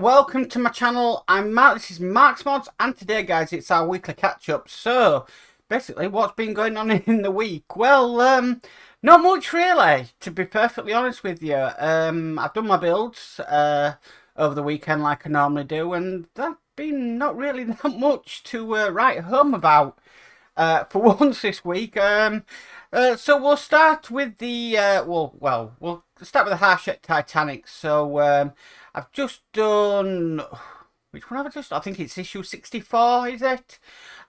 welcome to my channel. I'm Mark, this is Mark's Mods, and today guys it's our weekly catch-up. So basically what's been going on in the week? Well, not much really, to be perfectly honest with you. I've done my builds over the weekend like I normally do, and that's been not really that much to write home about for once this week. So we'll start with the we'll start with the Harshette Titanic. So I've just done, which one have I just? I think it's issue 64, is it?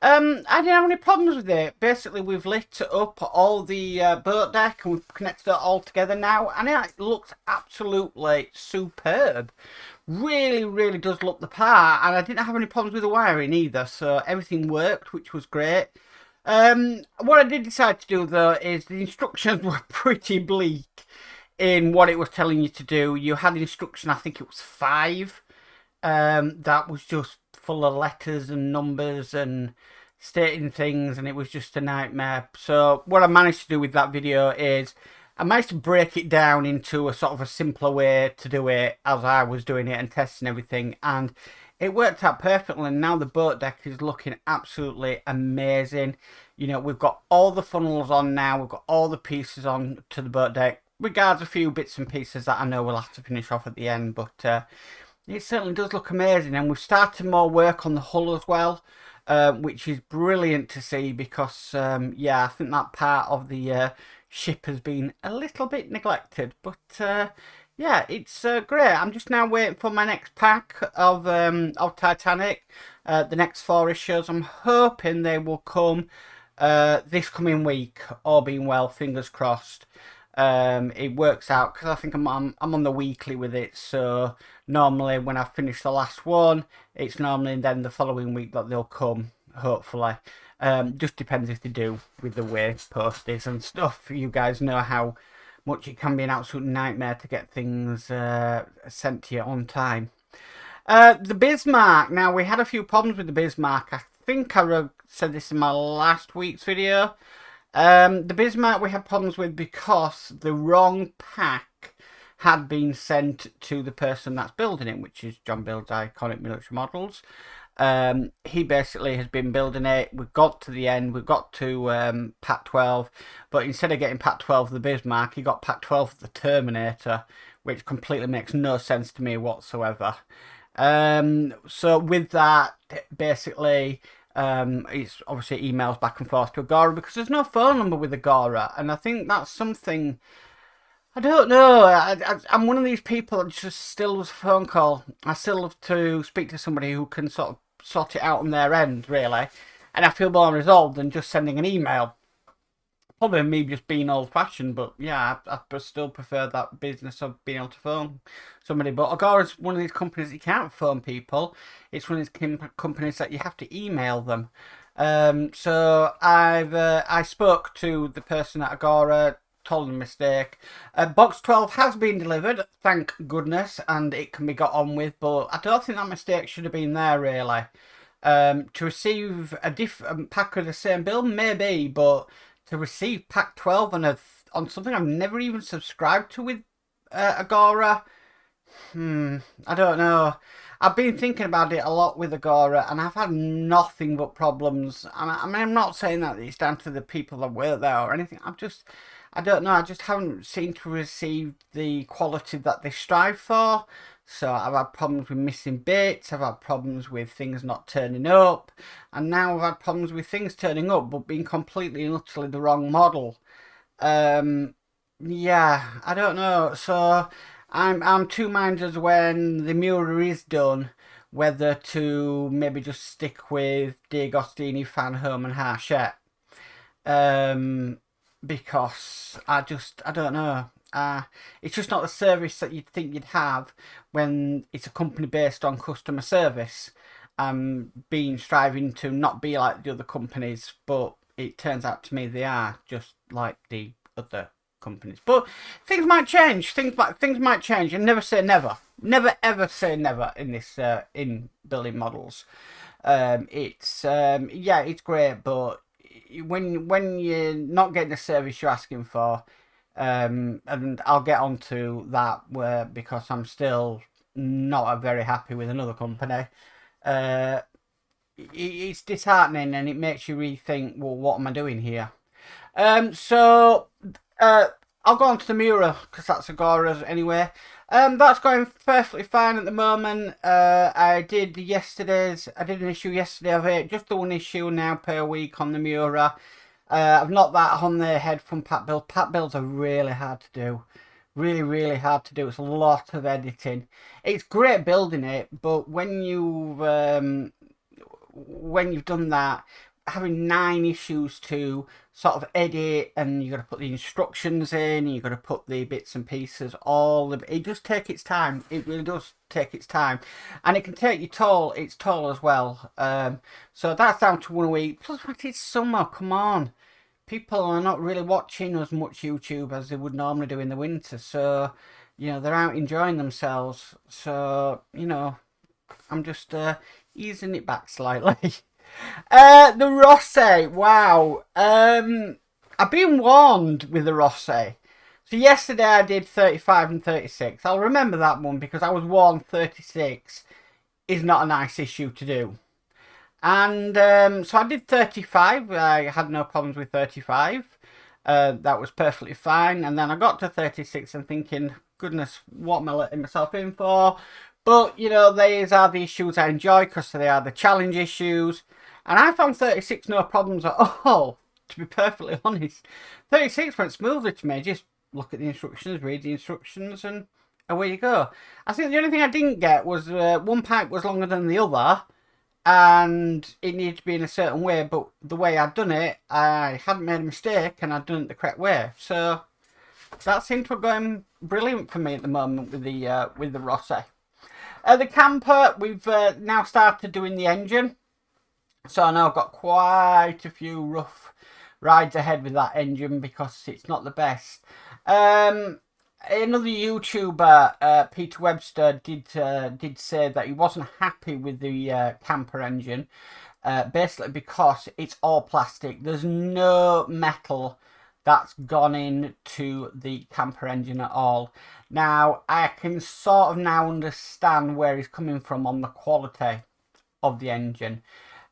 I didn't have any problems with it. Basically, we've lit up all the boat deck and we've connected it all together now, and it looks absolutely superb. Really does look the part, and I didn't have any problems with the wiring either, so everything worked, which was great. What I did decide to do though is the instructions were pretty bleak in what it was telling you to do. You had instruction, I think it was 5, that was just full of letters and numbers and stating things, and it was just a nightmare. So what I managed to do with that video is I managed to break it down into a sort of a simpler way to do it as I was doing it and testing everything, and it worked out perfectly. And now the boat deck is looking absolutely amazing. You know, we've got all the funnels on now, we've got all the pieces on to the boat deck, regards a few bits and pieces that I know we'll have to finish off at the end, but it certainly does look amazing. And we've started more work on the hull as well, which is brilliant to see, because yeah, I think that part of the ship has been a little bit neglected, but yeah, it's great. I'm just now waiting for my next pack of Titanic, the next 4 issues. I'm hoping they will come this coming week, all being well, fingers crossed. It works out because I think I'm on the weekly with it, so normally when I finish the last one, it's normally then the following week that they'll come, hopefully. Just depends if they do with the way post is and stuff. You guys know how much it can be an absolute nightmare to get things sent to you on time. The Bismarck. Now, we had a few problems with the Bismarck. I think I said this in my last week's video. The Bismarck we had problems with because the wrong pack had been sent to the person that's building it, which is John Builds Iconic Military Models. He basically has been building it. We've got to the end, we've got to pack 12, but instead of getting pack 12 of the Bismarck, he got pack 12 of the Terminator, which completely makes no sense to me whatsoever. So with that, basically, it's obviously emails back and forth to Agora because there's no phone number with Agora, and I think that's something, I don't know. I'm one of these people that just still was a phone call. I still have to speak to somebody who can sort it out on their end, really. And I feel more resolved than just sending an email. Probably me just being old-fashioned, but yeah, I still prefer that business of being able to phone somebody. But Agora's one of these companies that you can't phone people. It's one of these companies that you have to email them. So I spoke to the person at Agora, told them a mistake. Box 12 has been delivered, thank goodness, and it can be got on with, but I don't think that mistake should have been there, really. To receive a different pack of the same build, maybe, but to receive pack 12 on something I've never even subscribed to with Agora, I don't know. I've been thinking about it a lot with Agora, and I've had nothing but problems. I mean, I'm not saying that it's down to the people that work there or anything. I don't know, I just haven't seemed to receive the quality that they strive for. So I've had problems with missing bits, I've had problems with things not turning up, and now I've had problems with things turning up but being completely and utterly the wrong model. Yeah, I don't know. So I'm two minds as when the Mura is done, whether to maybe just stick with D'Agostini, Fan Home and Harshette. Because I don't know. It's just not the service that you'd think you'd have when it's a company based on customer service. Striving to not be like the other companies, but it turns out to me they are just like the other companies. But things might change. Things might change. And never say never. Never ever say never in this in building models. Yeah, it's great, but when you're not getting the service you're asking for, and I'll get onto that because I'm still not very happy with another company. Uh, it's disheartening, and it makes you rethink, well, what am I doing here? So I'll go on to the Mura because that's Agora's anyway. That's going perfectly fine at the moment. I did an issue yesterday of it, just the one issue now per week on the Mura. I've knocked that on the head from pat build. Pat builds are really hard to do. Really, really hard to do. It's a lot of editing. It's great building it, but when you've done that, having 9 issues to sort of edit, and you've got to put the instructions in, and you've got to put the bits and pieces, it does take its time. It really does take its time, and it can take its toll as well. So that's down to 1 week. Plus, it's summer. Come on, people are not really watching as much YouTube as they would normally do in the winter. So, they're out enjoying themselves. So, I'm just easing it back slightly. The Rosé, wow. I've been warned with the Rosé. So yesterday I did 35 and 36. I'll remember that one because I was warned 36 is not a nice issue to do. And so I did 35. I had no problems with 35. That was perfectly fine. And then I got to 36 and thinking, goodness, what am I letting myself in for? But, these are the issues I enjoy because they are the challenge issues. And I found 36 no problems at all, to be perfectly honest. 36 went smoothly to me. Just look at the instructions, read the instructions, and away you go. I think the only thing I didn't get was one pipe was longer than the other, and it needed to be in a certain way, but the way I'd done it, I hadn't made a mistake, and I'd done it the correct way. So that seemed to be going brilliant for me at the moment with the Rosé. The camper, we've now started doing the engine. So I know I've got quite a few rough rides ahead with that engine because it's not the best. Another YouTuber, Peter Webster, did say that he wasn't happy with the camper engine, basically because it's all plastic. There's no metal that's gone into the camper engine at all. Now, I can sort of now understand where he's coming from on the quality of the engine.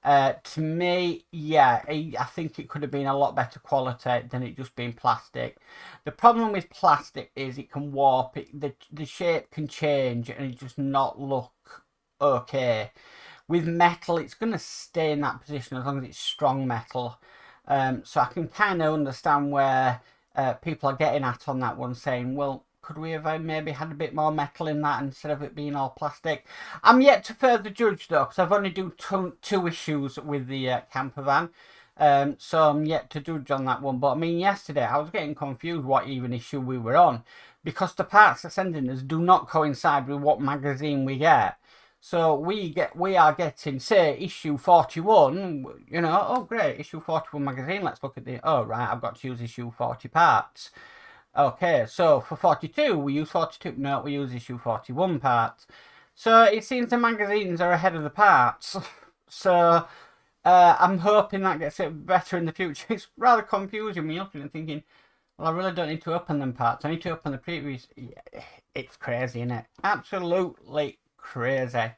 To me, yeah, I think it could have been a lot better quality than it just being plastic. The problem with plastic is it can warp, the shape can change and it just not look okay. With metal, it's going to stay in that position as long as it's strong metal. So I can kind of understand where people are getting at on that one, saying, well, could we have maybe had a bit more metal in that instead of it being all plastic? I'm yet to further judge though, because I've only done two issues with the camper van. So I'm yet to judge on that one. But I mean, yesterday I was getting confused what even issue we were on, because the parts they're sending us do not coincide with what magazine we get. So we are getting, say, issue 41, oh great, issue 41 magazine, let's look at oh right, I've got to use issue 40 parts. Okay, so for 42, we use 42, no, we use issue 41 parts. So it seems the magazines are ahead of the parts. So I'm hoping that gets it better in the future. It's rather confusing when you're looking and thinking, well, I really don't need to open them parts. I need to open the previous. Yeah, it's crazy, isn't it? Absolutely crazy.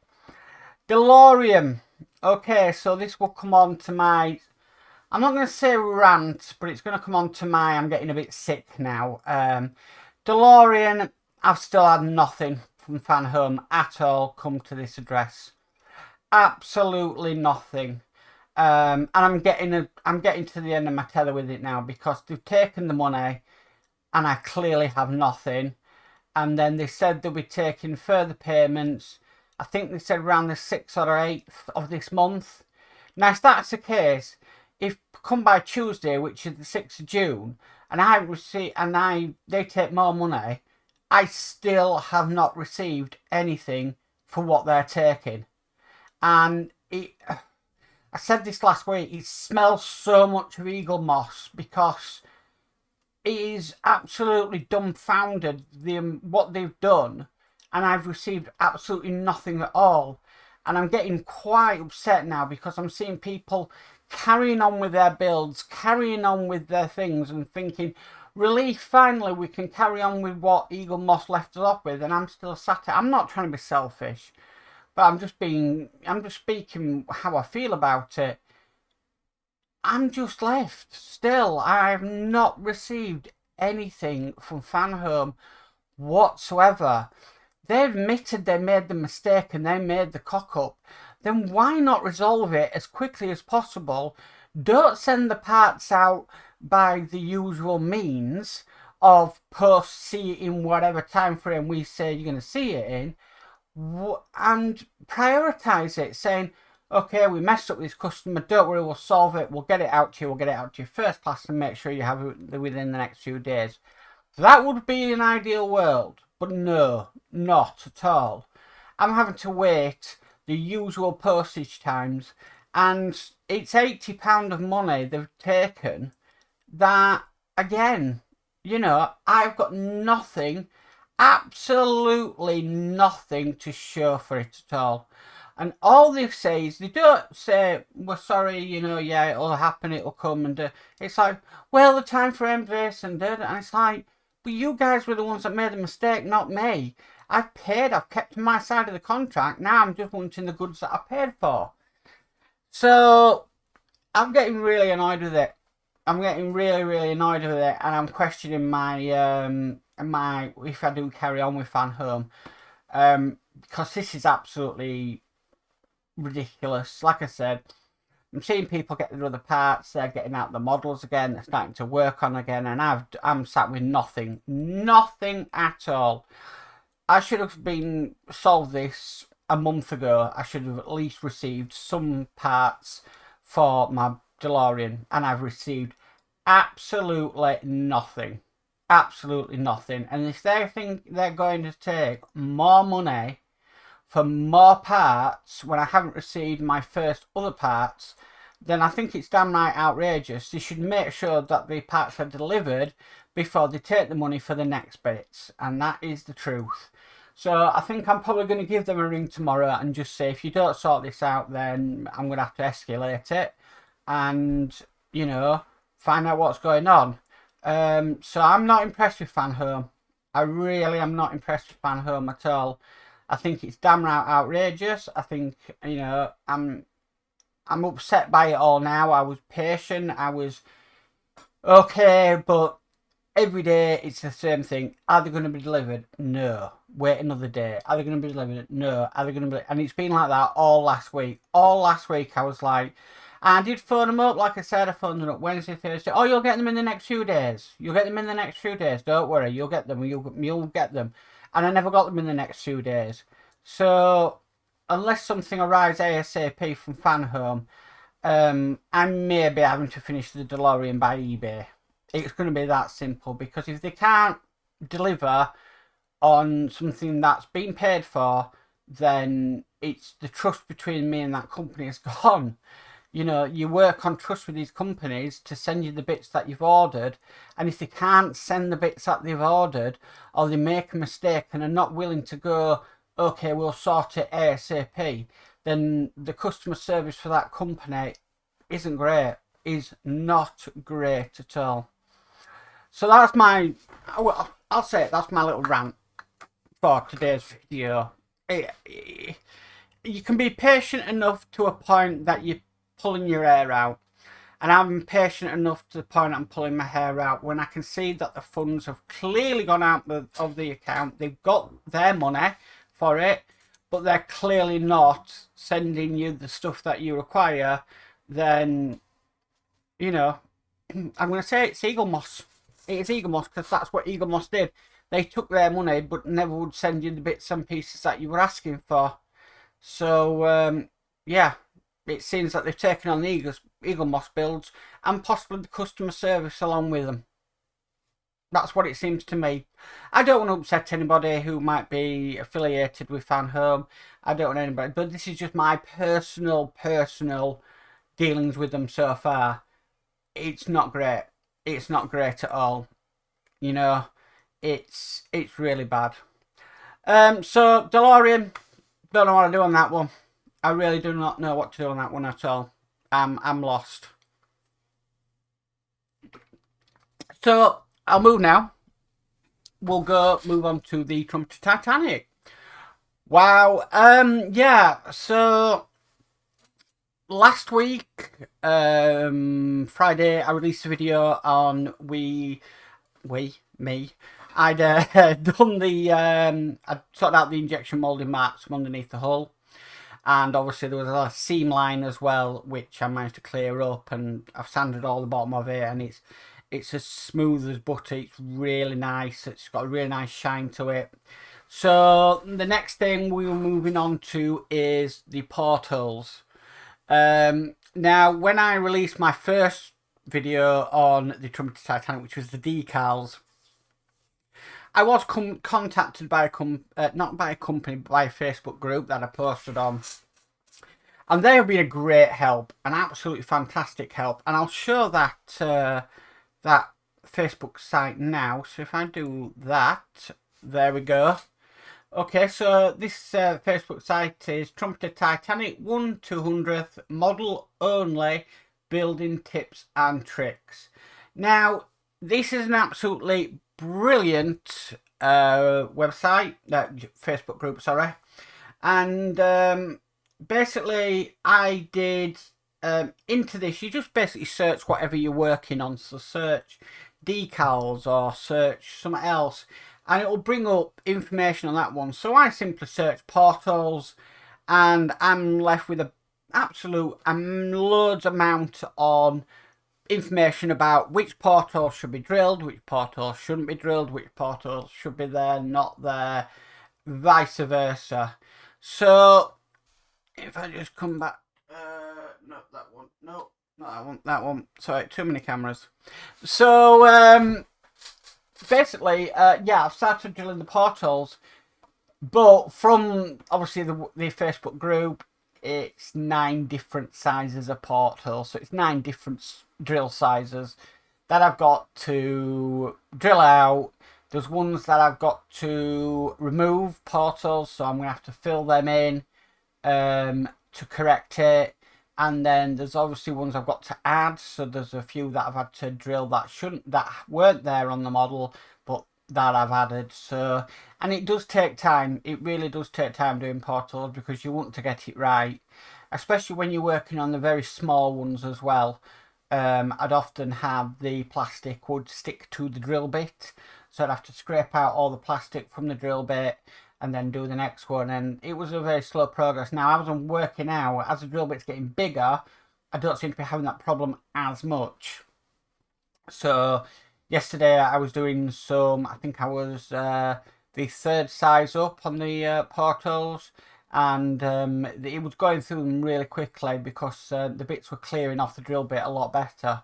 DeLorean. Okay, so this will come on to my, I'm not going to say rant, but it's going to come on to my, I'm getting a bit sick now. DeLorean, I've still had nothing from Fan Home at all come to this address. Absolutely nothing. And I'm getting to the end of my tether with it now, because they've taken the money and I clearly have nothing. And then they said they'll be taking further payments. I think they said around the 6th or 8th of this month. Now, if that's the case, if come by Tuesday, which is the 6th of June, and they take more money, I still have not received anything for what they're taking. And I said this last week, it smells so much of Eagle Moss, because it is absolutely dumbfounded what they've done, and I've received absolutely nothing at all. And I'm getting quite upset now, because I'm seeing people carrying on with their builds, carrying on with their things, and thinking, relief, finally we can carry on with what Eagle Moss left us off with, and I'm still sat here. I'm not trying to be selfish, but I'm just speaking how I feel about it. I'm just left. Still, I've not received anything from Fan Home whatsoever. They admitted they made the mistake and they made the cock up. Then why not resolve it as quickly as possible? Don't send the parts out by the usual means of post see it in whatever time frame we say you're going to see it in, and prioritise it, saying, okay, we messed up with this customer, don't worry, we'll solve it, we'll get it out to you first class and make sure you have it within the next few days. That would be an ideal world, but no, not at all. I'm having to wait the usual postage times, and it's £80 of money they've taken that, again, you know, I've got nothing, absolutely nothing to show for it at all. And all they say is, they don't say, we're sorry, you know, yeah, it'll happen, it'll come, and it's like, well, the time frame this and that, and it's like, but you guys were the ones that made the mistake, not me. I've paid, I've kept my side of the contract, now I'm just wanting the goods that I paid for. So, I'm getting really annoyed with it. I'm getting really annoyed with it, and I'm questioning my if I do carry on with Fan Home, because this is absolutely ridiculous. Like I said, I'm seeing people get the other parts, they're getting out the models again, they're starting to work on again, and I'm sat with nothing at all. I should have been solved this a month ago. I should have at least received some parts for my DeLorean, and I've received absolutely nothing. Absolutely nothing. And if they think they're going to take more money for more parts when I haven't received my first other parts, then I think it's damn right outrageous. They should make sure that the parts are delivered before they take the money for the next bits, and that is the truth. So I think I'm probably going to give them a ring tomorrow and just say, if you don't sort this out, then I'm going to have to escalate it and, you know, find out what's going on. So I'm not impressed with Fan Home. I really am not impressed with Fan Home at all. I think it's damn right outrageous. I think, you know, I'm upset by it all now. I was patient. I was okay, but every day it's the same thing. Are they going to be delivered? No. Wait another day. Are they going to be delivered? No. Are they going to be? And it's been like that all last week. All last week I was like, I did phone them up. Like I said, I phoned them up Wednesday, Thursday. Oh, you'll get them in the next few days. You'll get them in the next few days. Don't worry. You'll get them. You'll get them. And I never got them in the next few days. So unless something arrives ASAP from Fan Home, I may be having to finish the DeLorean by eBay. It's going to be that simple, because if they can't deliver on something that's been paid for, then it's the trust between me and that company is gone. You know, you work on trust with these companies to send you the bits that you've ordered, and if they can't send the bits that they've ordered, or they make a mistake and are not willing to go, okay, we'll sort it ASAP, then the customer service for that company isn't great, is not great at all. So that's my, I'll say it, that's my little rant for today's video. You can be patient enough to a point that you're pulling your hair out. And I'm patient enough to the point I'm pulling my hair out when I can see that the funds have clearly gone out of the account. They've got their money for it, but they're clearly not sending you the stuff that you require. Then, you know, I'm going to say it's Eagle Moss. It is Eagle Moss, because that's what Eagle Moss did. They took their money but never would send you the bits and pieces that you were asking for. So, yeah, it seems that they've taken on the Eagle Moss builds and possibly the customer service along with them. That's what it seems to me. I don't want to upset anybody who might be affiliated with Fan Home. I don't want anybody, but this is just my personal dealings with them so far. It's not great. It's not great at all. You know, it's really bad. So DeLorean, don't know what to do on that one. I really do not know what to do on that one at all. I'm lost. So I'll move now. We'll move on to the Trumpeter Titanic. Wow. Yeah. So last week, Friday, I released a video on me. I'd done the I'd sorted out the injection molding marks from underneath the hull, and obviously there was a seam line as well, which I managed to clear up, and I've sanded all the bottom of it, and it's as smooth as butter. It's really nice. It's got a really nice shine to it. So the next thing we were moving on to is the portholes. Now, when I released my first video on the Trumpeter Titanic, which was the decals, I was contacted by not by a company, but by a Facebook group that I posted on. And they have been a great help, an absolutely fantastic help. And I'll show that that Facebook site now. So if I do that, there we go. Okay, so this Facebook site is Trumpeter Titanic 1/200th model only, building tips and tricks. Now, this is an absolutely brilliant website, Facebook group, sorry. And basically, I did into this, you just basically search whatever you're working on. So search decals or search something else, and it will bring up information on that one. So I simply search portholes, and I'm left with a absolute loads amount on information about which portholes should be drilled, which portholes shouldn't be drilled, which portholes should be there, not there, vice versa. So if I just come back, no, that one, no, not that one, that one. Sorry, too many cameras. So basically, yeah, I've started drilling the portholes, but from obviously the Facebook group, it's 9 different sizes of porthole, so it's 9 different drill sizes that I've got to drill out. There's ones that I've got to remove portholes, so I'm going to have to fill them in to correct it. And then there's obviously ones I've got to add, so there's a few that I've had to drill that weren't there on the model, but that I've added. So, and it does take time. It really does take time doing portholes, because you want to get it right, especially when you're working on the very small ones as well. I'd often have the plastic would stick to the drill bit, so I'd have to scrape out all the plastic from the drill bit and then do the next one, and it was a very slow progress. Now, as I'm working out, as the drill bit's getting bigger, I don't seem to be having that problem as much. So yesterday I was doing some, I think I was the 3rd size up on the portholes, and it was going through them really quickly because the bits were clearing off the drill bit a lot better.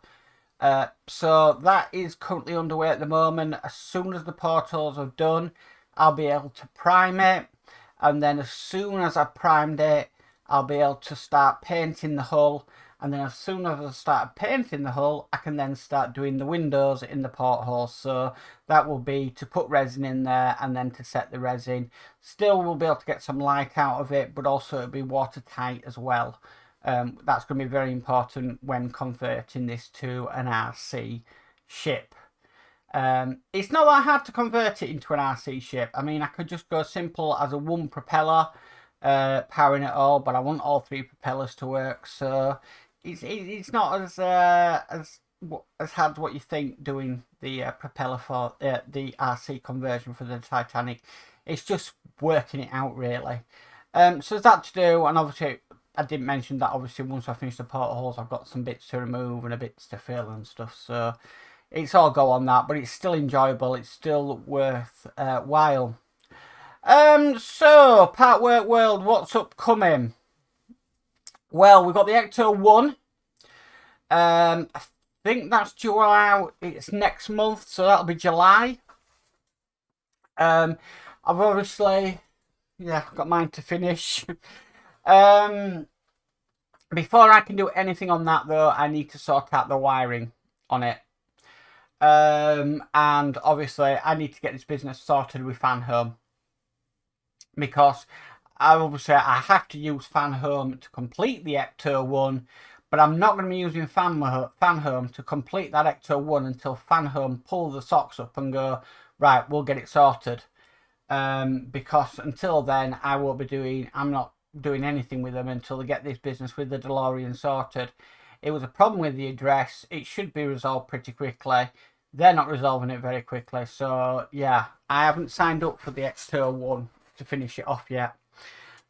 So that is currently underway at the moment. As soon as the portholes are done, I'll be able to prime it, and then as soon as I've primed it, I'll be able to start painting the hull, and then as soon as I start painting the hull, I can then start doing the windows in the portholes. So that will be to put resin in there and then to set the resin. Still, we'll be able to get some light out of it, but also it'll be watertight as well. That's going to be very important when converting this to an RC ship. It's not that hard to convert it into an RC ship. I mean, I could just go simple as a 1 propeller powering it all, but I want all 3 propellers to work. So it's not as hard as what you think doing the propeller for the RC conversion for the Titanic. It's just working it out, really. So there's that to do, and obviously I didn't mention that obviously once I finish the portholes, I've got some bits to remove and a bits to fill and stuff. So it's all go on that, but it's still enjoyable. It's still worth while. So Partwork World, what's upcoming? Well, we've got the Ecto 1. I think that's due out. It's next month, so that'll be July. I've obviously, yeah, got mine to finish. Before I can do anything on that, though, I need to sort out the wiring on it. And obviously, I need to get this business sorted with Fan Home, because I have to use Fan Home to complete the Ecto 1, but I'm not going to be using fan home to complete that Ecto 1 until fan home pull the socks up and go, right, we'll get it sorted. Because until then, I'm not doing anything with them until they get this business with the DeLorean sorted. It was a problem with the address. It should be resolved pretty quickly. They're not resolving it very quickly. So, yeah, I haven't signed up for the Ecto 1 to finish it off yet.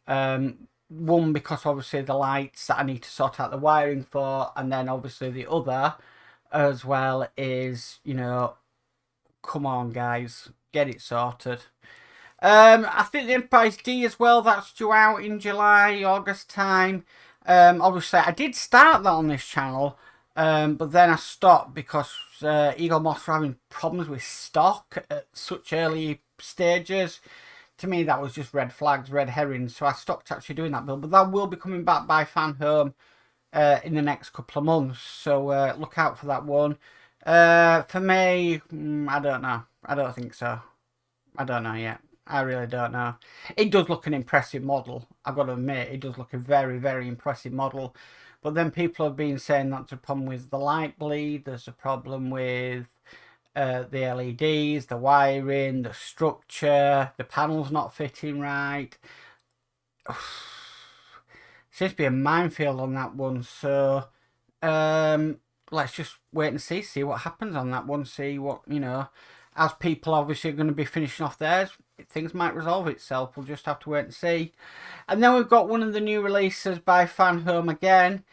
One, because obviously the lights that I need to sort out the wiring for, and then obviously the other as well is, you know, come on guys, get it sorted. I think the Enterprise D as well, that's due out in July, August time. Obviously I did start that on this channel, but then I stopped because Eagle Moss were having problems with stock at such early stages. To me, that was just red flags, red herrings, so I stopped actually doing that build. But that will be coming back by fan home in the next couple of months, so look out for that one. For me, I don't know. I don't think so. I don't know yet. I really don't know. It does look an impressive model. I've got to admit, it does look a very, very impressive model. But then people have been saying that's a problem with the light bleed. There's a problem with the LEDs, the wiring, the structure, the panels not fitting right. Seems to be a minefield on that one. So let's just wait and see what happens on that one. See what, you know, as people obviously are going to be finishing off theirs, things might resolve itself. We'll just have to wait and see. And then we've got one of the new releases by Fan Home again,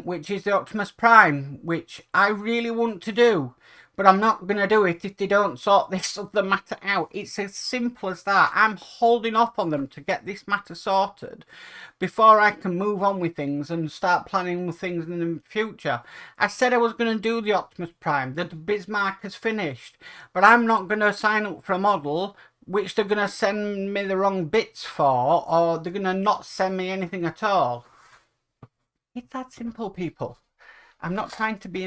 which is the Optimus Prime, which I really want to do. But I'm not going to do it if they don't sort this other matter out. It's as simple as that. I'm holding off on them to get this matter sorted before I can move on with things and start planning things in the future. I said I was going to do the Optimus Prime. The Bismarck is finished. But I'm not going to sign up for a model which they're going to send me the wrong bits for, or they're going to not send me anything at all. It's that simple, people. I'm not trying to be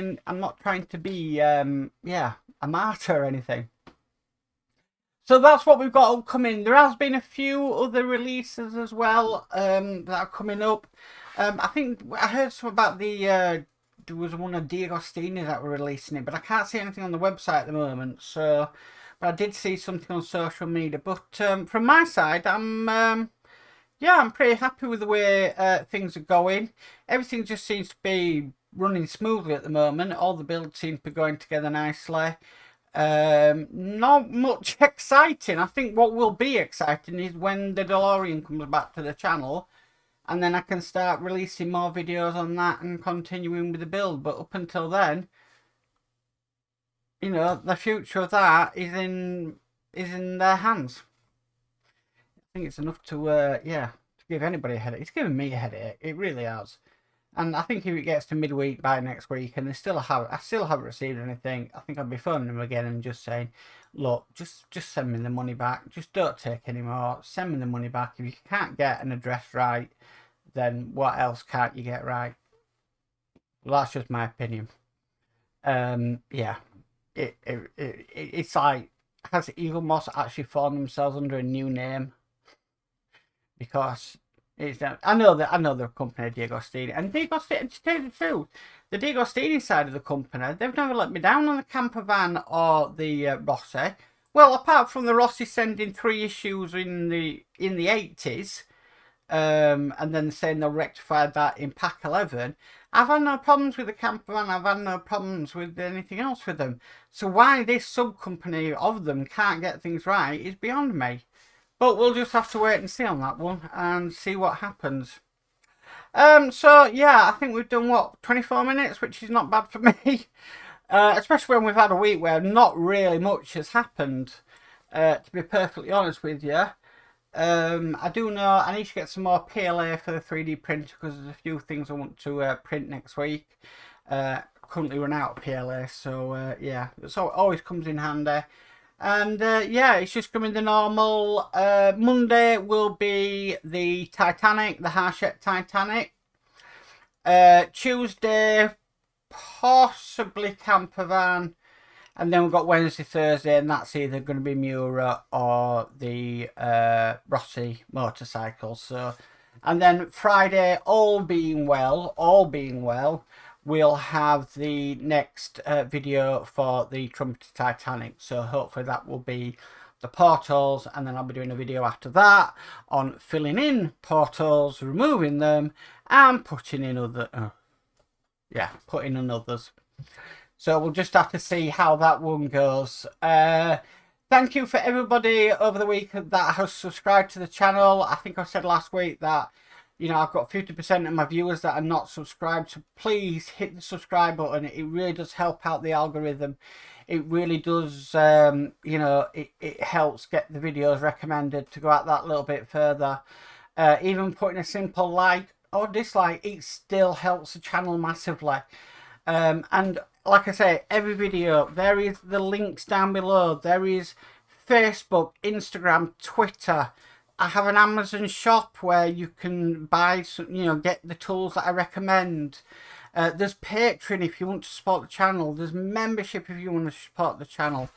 yeah, a martyr or anything. So that's what we've got upcoming. There has been a few other releases as well that are coming up. I think I heard some about there was one of D'Agostini that were releasing it, but I can't see anything on the website at the moment. So, but I did see something on social media. But from my side, yeah, I'm pretty happy with the way things are going. Everything just seems to be running smoothly at the moment. All the builds seem to be going together nicely. Not much exciting. I think what will be exciting is when the DeLorean comes back to the channel, and then I can start releasing more videos on that and continuing with the build. But up until then, you know, the future of that is in their hands. I think it's enough to yeah, to give anybody a headache. It's giving me a headache. It really has. And I think if it gets to midweek by next week and I still haven't received anything, I think I'll be phoning them again and just saying, look, just send me the money back. Just don't take any more. Send me the money back. If you can't get an address right, then what else can't you get right? Well, that's just my opinion. Yeah, it's like, has Eagle Moss actually formed themselves under a new name? Because I know they're a company, D'Agostini, and D'Agostini, to tell you the truth, the D'Agostini side of the company, they've never let me down on the camper van or the Rossi. Well, apart from the Rossi sending 3 issues in the 80s, and then saying they'll rectify that in pack 11, I've had no problems with the camper van. I've had no problems with anything else with them. So why this sub company of them can't get things right is beyond me. But we'll just have to wait and see on that one and see what happens. So yeah, I think we've done what, 24 minutes, which is not bad for me. Especially when we've had a week where not really much has happened. To be perfectly honest with you, I do know I need to get some more PLA for the 3D printer because there's a few things I want to print next week. Currently run out of PLA, so yeah, so it always comes in handy. And yeah, it's just coming the normal. Monday will be the Titanic, the Harshette Titanic. Tuesday, possibly camper van. And then we've got Wednesday, Thursday, and that's either going to be Miura or the Rossi motorcycle. So And then Friday, all being well, we'll have the next video for the Trumpeter Titanic. So hopefully that will be the portals, and then I'll be doing a video after that on filling in portals, removing them, and putting in other, putting in others. So we'll just have to see how that one goes. Thank you for everybody over the week that has subscribed to the channel. I think I said last week that, you know, I've got 50% of my viewers that are not subscribed. So please hit the subscribe button. It really does help out the algorithm. It really does, you know, it helps get the videos recommended to go out that little bit further. Even putting a simple like or dislike, it still helps the channel massively. And like I say, every video, there is the links down below. There is Facebook, Instagram, Twitter. I have an Amazon shop where you can buy some, you know, get the tools that I recommend. There's Patreon if you want to support the channel. There's membership if you want to support the channel.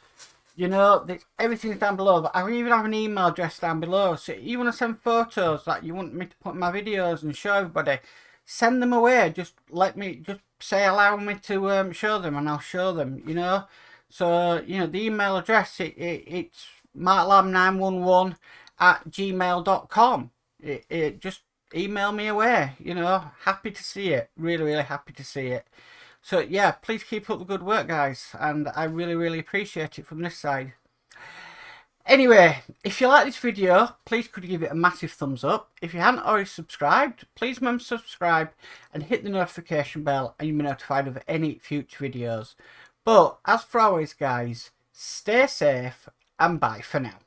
You know, everything's down below. But I even have an email address down below. So you want to send photos that you want me to put in my videos and show everybody, send them away. Just say allow me to show them, and I'll show them, you know. So, you know, the email address, it's marklam911@gmail.com. Just email me away, you know. Happy to see it. Really, really happy to see it. So, yeah, please keep up the good work, guys. And I really, really appreciate it from this side. Anyway, if you like this video, please could you give it a massive thumbs up. If you haven't already subscribed, please remember to subscribe and hit the notification bell, and you'll be notified of any future videos. But as for always, guys, stay safe and bye for now.